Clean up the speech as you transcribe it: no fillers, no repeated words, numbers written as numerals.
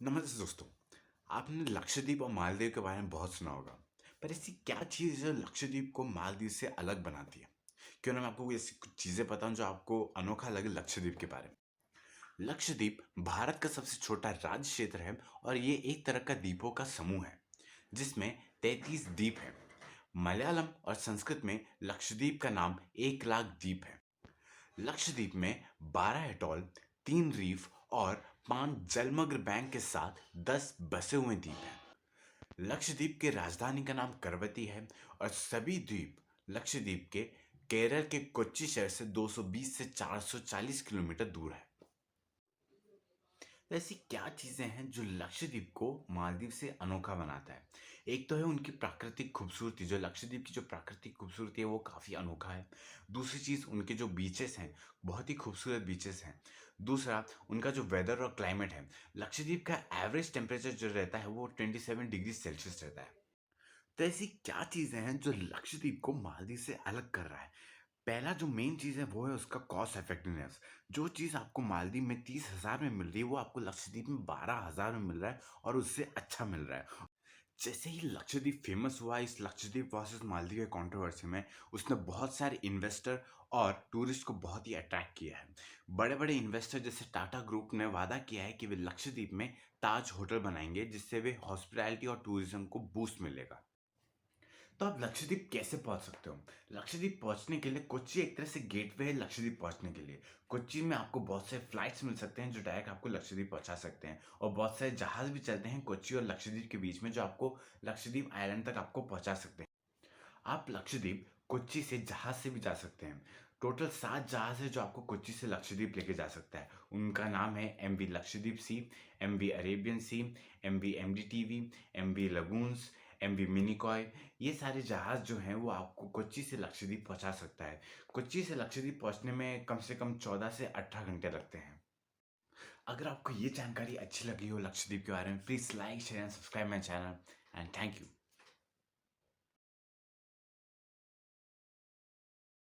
नमस्ते दोस्तों। आपने लक्षद्वीप और मालदीव के बारे में बहुत सुना होगा। पर ऐसी क्या चीज़ है जो लक्षद्वीप को मालदीव से अलग बनाती है? क्यों ना मैं आपको ऐसी कुछ चीज़ें बताऊं जो आपको अनोखा लगे लक्षद्वीप के बारे में। लक्षद्वीप भारत का सबसे छोटा राज्य क्षेत्र है और ये एक तरह का द्वीपों का समूह है जिसमें 33 द्वीप हैं। मलयालम और संस्कृत में लक्षद्वीप का नाम 1 लाख द्वीप है। लक्षद्वीप में 12 एटॉल, 3 रीफ और 5 जलमग्न बैंक के साथ 10 बसे हुए द्वीप हैं। लक्षद्वीप की राजधानी का नाम करवती है और सभी द्वीप लक्षद्वीप के केरल के कोच्चि शहर से 220 से 440 किलोमीटर दूर है। तो ऐसी क्या चीज़ें हैं जो लक्षद्वीप को मालदीव से अनोखा बनाता है? एक तो है उनकी प्राकृतिक खूबसूरती। जो लक्षद्वीप की जो प्राकृतिक खूबसूरती है वो काफ़ी अनोखा है। दूसरी चीज़ उनके जो बीचेस हैं, बहुत ही खूबसूरत बीचेस हैं। दूसरा उनका जो वेदर और क्लाइमेट है। लक्षद्वीप का एवरेज टेम्परेचर जो रहता है वो 27 डिग्री सेल्सियस रहता है। तो ऐसी क्या चीज़ें हैं जो लक्षद्वीप को मालदीव से अलग कर रहा है? पहला जो मेन चीज़ है वो है उसका कॉस्ट इफेक्टिवनेस। जो चीज़ आपको मालदीव में 30,000 में मिल रही है वो आपको लक्षद्वीप में 12,000 में मिल रहा है और उससे अच्छा मिल रहा है। जैसे ही लक्षद्वीप फेमस हुआ इस लक्षद्वीप वर्सेस मालदीव के कंट्रोवर्सी में, उसने बहुत सारे इन्वेस्टर और टूरिस्ट को बहुत ही अट्रैक्ट किया है। बड़े बड़े इन्वेस्टर जैसे टाटा ग्रुप ने वादा किया है कि वे लक्षद्वीप में ताज होटल बनाएंगे जिससे वे हॉस्पिटैलिटी और टूरिज्म को बूस्ट मिलेगा। तो आप लक्षद्वीप कैसे पहुंच सकते हो? लक्षद्वीप पहुंचने के लिए कोच्चि एक तरह से गेटवे है लक्षद्वीप पहुंचने के लिए। कोच्चि में आपको बहुत से फ्लाइट्स मिल सकते हैं जो डायरेक्ट आपको लक्षद्वीप पहुंचा सकते हैं और बहुत सारे जहाज भी चलते हैं कोच्चि और लक्षद्वीप के बीच में जो आपको लक्षद्वीप आइलैंड तक आपको पहुंचा सकते हैं। आप लक्षद्वीप कोच्चि से जहाज से भी जा सकते हैं। टोटल 7 जहाज है जो आपको कोच्चि से लक्षद्वीप लेके जा सकता है। उनका नाम है MV लक्षद्वीप सी, MV अरेबियन सी, MV MDTV, MV lagoons, MV Minicoy. ये सारे जहाज जो हैं वो आपको कोच्चि से लक्षद्वीप पहुंचा सकता है। कोच्चि से लक्षद्वीप पहुंचने में कम से कम 14 से 18 घंटे लगते हैं। अगर आपको ये जानकारी अच्छी लगी हो लक्षद्वीप के बारे में, please like share and subscribe my channel and thank you.